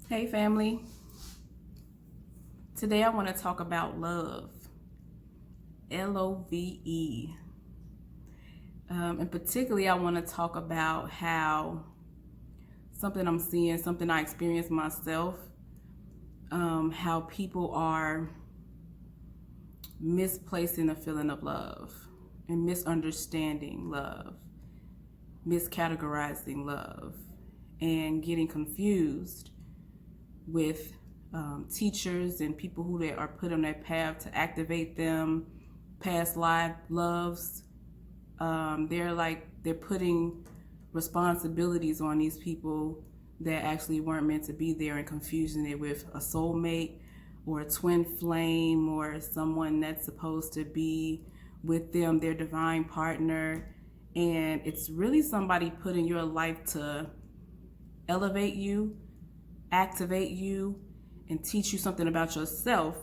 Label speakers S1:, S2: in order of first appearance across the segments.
S1: Hey family, today I want to talk about love, Love. And particularly I want to talk about how something I'm seeing, something I experienced myself, how people are misplacing the feeling of love and misunderstanding love, miscategorizing love, and getting confused with teachers and people who they are put on their path to activate them, past life loves. They're putting responsibilities on these people that actually weren't meant to be there and confusing it with a soulmate or a twin flame or someone that's supposed to be with them, their divine partner. And it's really somebody put in your life to elevate you, activate you, and teach you something about yourself.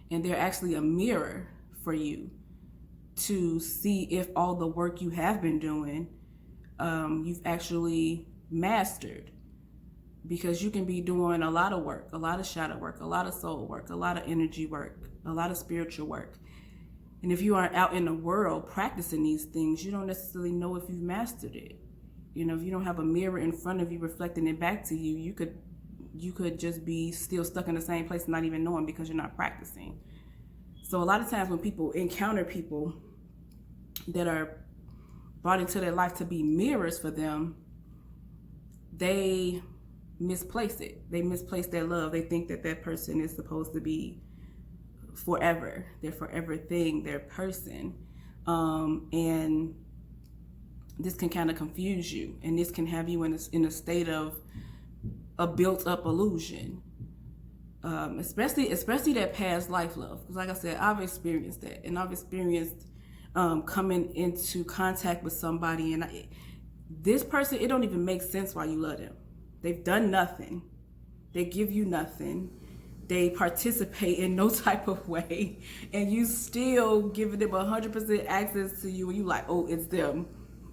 S1: And they're actually a mirror for you to see if all the work you have been doing, you've actually mastered. Because you can be doing a lot of work, a lot of shadow work, a lot of soul work, a lot of energy work, a lot of spiritual work. And if you aren't out in the world practicing these things, you don't necessarily know if you've mastered it. You know, if you don't have a mirror in front of you reflecting it back to you, you could just be still stuck in the same place and not even knowing because you're not practicing. So a lot of times when people encounter people that are brought into their life to be mirrors for them, they misplace it. They misplace their love. They think that that person is supposed to be forever, their forever thing, their person. And this can kind of confuse you, and this can have you in a state of a built-up illusion, especially that past life love. Because, like I said, I've experienced that, and I've experienced coming into contact with somebody, and this person, it don't even make sense why you love them. They've done nothing. They give you nothing. They participate in no type of way, and you still giving them 100% access to you, and you like, oh, it's them.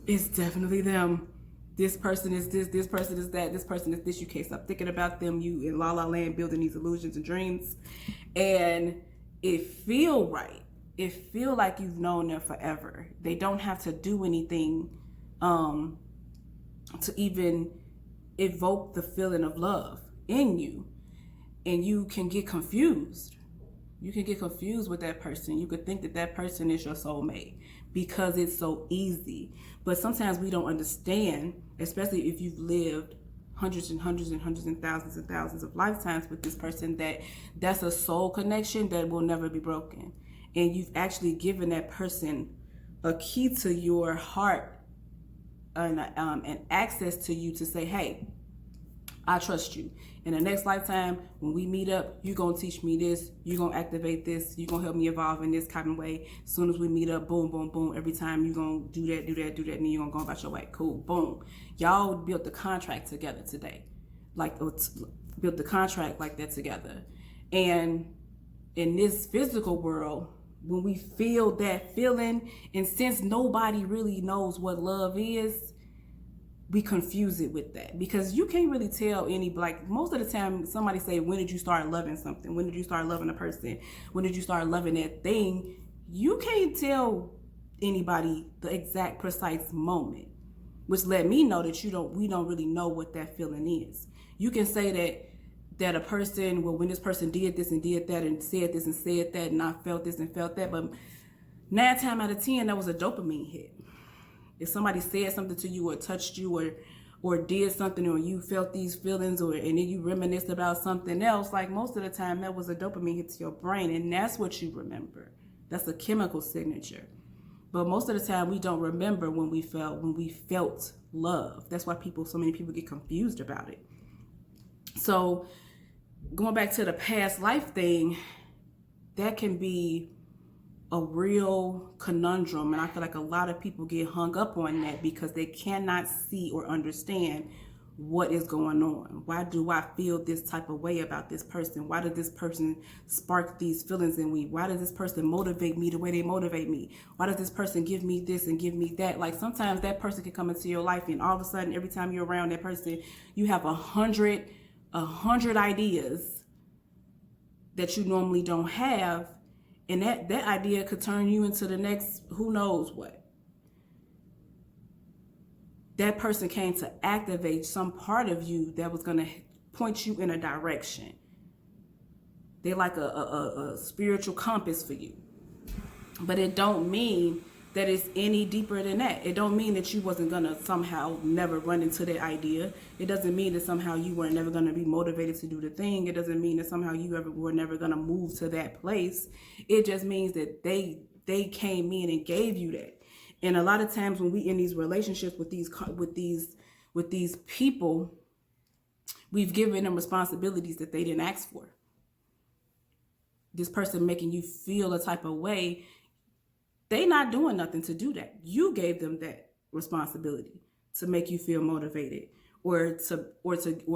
S1: It's definitely them. This person is this person is that, this person is this. You can't stop thinking about them. You in la la land building these illusions and dreams, and it feel right. It feel like you've known them forever. They don't have to do anything to even evoke the feeling of love in you, and you can get confused. You can get confused with that person. You could think that that person is your soulmate because it's so easy. But sometimes we don't understand, especially if you've lived hundreds and hundreds and hundreds and thousands of lifetimes with this person, that that's a soul connection that will never be broken. And you've actually given that person a key to your heart and access to you to say, hey, I trust you. In the next lifetime, when we meet up, you're going to teach me this. You're going to activate this. You're going to help me evolve in this kind of way. As soon as we meet up, boom, boom, boom. Every time you're going to do that, and then you're going to go about your way. Cool, boom. Y'all built the contract together today. Built the contract like that together. And in this physical world, when we feel that feeling, and since nobody really knows what love is, we confuse it with that, because you can't really tell like most of the time somebody say, when did you start loving something? When did you start loving a person? When did you start loving that thing? You can't tell anybody the exact precise moment, which let me know that we don't really know what that feeling is. You can say that a person, well, when this person did this and did that and said this and said that, and I felt this and felt that, but 9 times out of 10 that was a dopamine hit. If somebody said something to you or touched you or did something, or you felt these feelings, and then you reminisced about something else, like most of the time that was a dopamine hit to your brain, and that's what you remember. That's a chemical signature. But most of the time we don't remember when we felt love. That's why so many people get confused about it. So going back to the past life thing, that can be a real conundrum, and I feel like a lot of people get hung up on that because they cannot see or understand what is going on. Why do I feel this type of way about this person? Why did this person spark these feelings in me? Why does this person motivate me the way they motivate me? Why does this person give me this and give me that? Like, sometimes that person can come into your life, and all of a sudden, every time you're around that person, you have 100 100 ideas that you normally don't have, and that idea could turn you into the next who knows what. That person came to activate some part of you that was going to point you in a direction. They're like a spiritual compass for you. But it don't mean that it's any deeper than that. It don't mean that you wasn't going to somehow never run into that idea. It doesn't mean that somehow you were never going to be motivated to do the thing. It doesn't mean that somehow you were never going to move to that place. It just means that they came in and gave you that. And a lot of times when we in these relationships with these people, we've given them responsibilities that they didn't ask for. This person making you feel a type of way, they not doing nothing to do that. You gave them that responsibility to make you feel motivated, or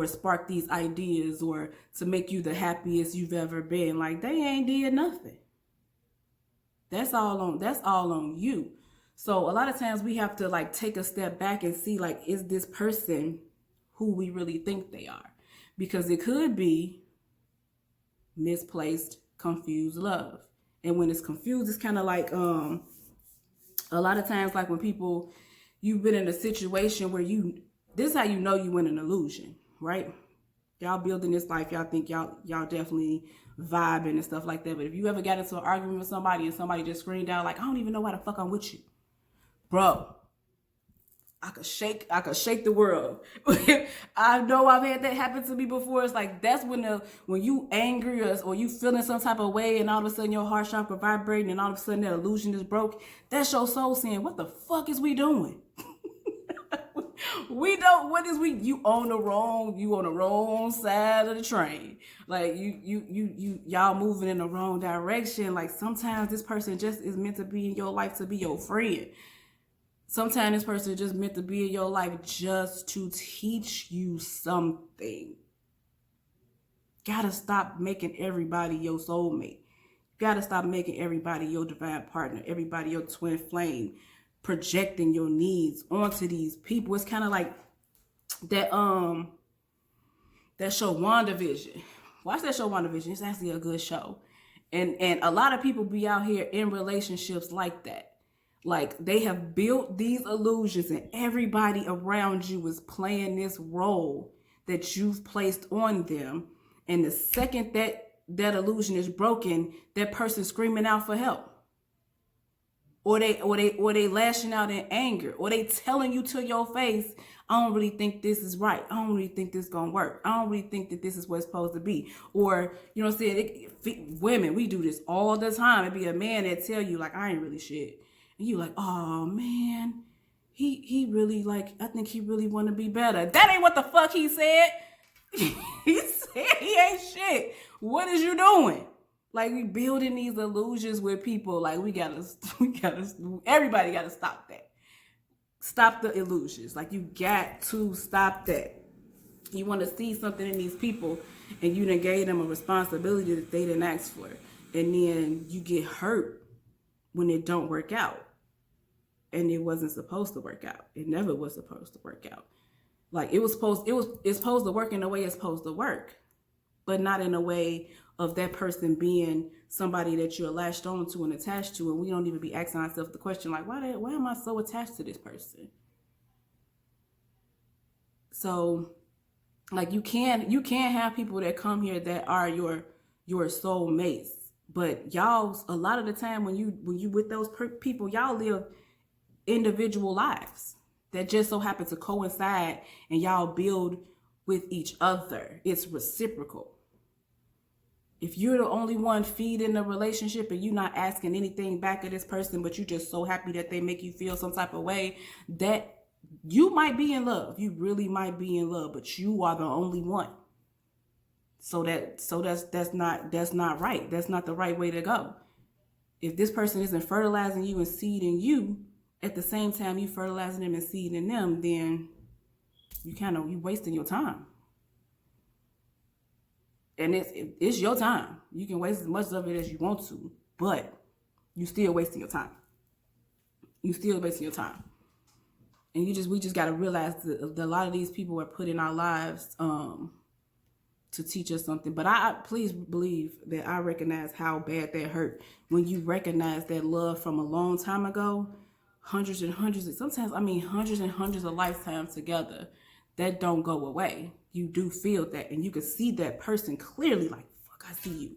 S1: spark these ideas, or to make you the happiest you've ever been. Like, they ain't did nothing. That's all on you. So a lot of times we have to like take a step back and see, like, is this person who we really think they are? Because it could be misplaced, confused love. And when it's confused, it's kind of like a lot of times, like when people, you've been in a situation where this is how you know you in an illusion, right? Y'all building this life, y'all think y'all definitely vibing and stuff like that. But if you ever got into an argument with somebody and somebody just screamed out like, I don't even know why the fuck I'm with you. Bro, I could shake the world. I know I've had that happen to me before. It's like, that's when you angry or you feeling some type of way, and all of a sudden your heart chakra vibrating, and all of a sudden that illusion is broke. That's your soul saying, what the fuck is we doing? You on the wrong side of the train. Like, y'all moving in the wrong direction. Like, sometimes this person just is meant to be in your life to be your friend. Sometimes this person is just meant to be in your life just to teach you something. Gotta stop making everybody your soulmate. Gotta stop making everybody your divine partner, everybody your twin flame, projecting your needs onto these people. It's kind of like that show WandaVision. Watch that show WandaVision. It's actually a good show. And a lot of people be out here in relationships like that. Like, they have built these illusions, and everybody around you is playing this role that you've placed on them. And the second that illusion is broken, that person's screaming out for help. Or they lashing out in anger, or they telling you to your face, I don't really think this is right. I don't really think this is gonna work. I don't really think that this is what it's supposed to be. Or, you know what I'm saying? Women, we do this all the time. It'd be a man that tell you, like, I ain't really shit. And you like, oh man, he really, like, I think he really want to be better. That ain't what the fuck he said. He said he ain't shit. What is you doing? Like, we building these illusions with people. Like, everybody gotta stop that. Stop the illusions. Like, you got to stop that. You want to see something in these people, and you done gave them a responsibility that they didn't ask for. And then you get hurt when it don't work out. And it wasn't supposed to work out. It never was supposed to work out. Like, it's supposed to work in the way it's supposed to work, but not in a way of that person being somebody that you're latched on to and attached to. And we don't even be asking ourselves the question, like, why am I so attached to this person? So, like, you can't have people that come here that are your soulmates. But y'all, a lot of the time when you with those people, y'all live individual lives that just so happen to coincide, and y'all build with each other. It's reciprocal. If you're the only one feeding the relationship and you're not asking anything back of this person, but you're just so happy that they make you feel some type of way, that you might be in love. You really might be in love, but you are the only one. So that's not right. That's not the right way to go. If this person isn't fertilizing you and seeding you at the same time you fertilizing them and seeding them, then you wasting your time. And it's your time. You can waste as much of it as you want to, but you still wasting your time. You still wasting your time. And we just got to realize that a lot of these people are put in our lives to teach us something. But I please believe that I recognize how bad that hurt when you recognize that love from a long time ago, hundreds and hundreds, sometimes I mean hundreds and hundreds of lifetimes together, that don't go away. You do feel that, and you can see that person clearly, like, fuck, I see you.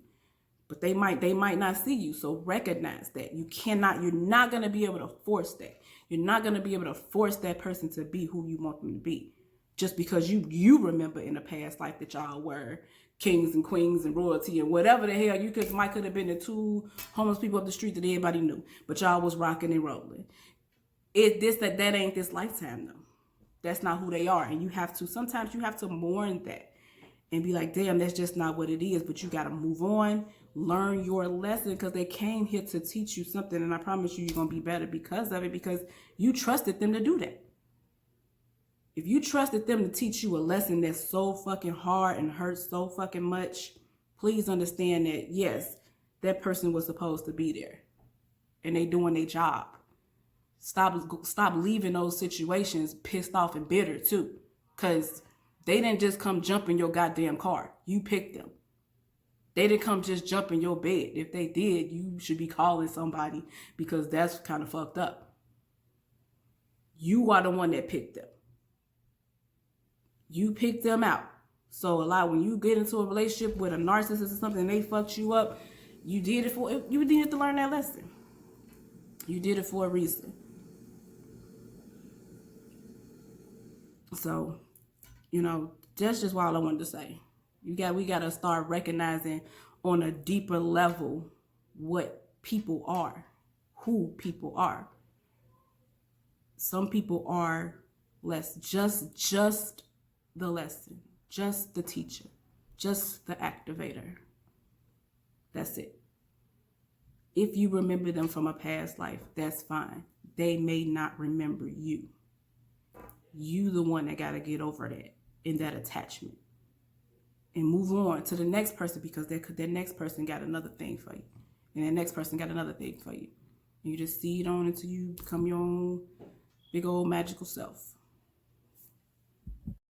S1: But they might not see you. So recognize that. You're not gonna be able to force that. You're not gonna be able to force that person to be who you want them to be. Just because you remember in a past life that y'all were kings and queens and royalty and whatever the hell you could have been the two homeless people up the street that everybody knew, but y'all was rocking and rolling. That ain't this lifetime though. That's not who they are, and sometimes you have to mourn that and be like, damn, that's just not what it is. But you got to move on, learn your lesson, because they came here to teach you something, and I promise you're gonna be better because of it, because you trusted them to do that. If you trusted them to teach you a lesson that's so fucking hard and hurts so fucking much, please understand that, yes, that person was supposed to be there. And they doing their job. Stop leaving those situations pissed off and bitter too. Because they didn't just come jump in your goddamn car. You picked them. They didn't come just jump in your bed. If they did, you should be calling somebody, because that's kind of fucked up. You are the one that picked them. You picked them out. So when you get into a relationship with a narcissist or something and they fucked you up, you needed to learn that lesson. You did it for a reason. So, that's just all I wanted to say. We got to start recognizing on a deeper level what people are, who people are. Some people are less just the lesson, just the teacher, just the activator. That's it. If you remember them from a past life, that's fine. They may not remember you. You the one that got to get over that in that attachment and move on to the next person, because that next person got another thing for you, and that next person got another thing for you. And you just see it on until you become your own big old magical self.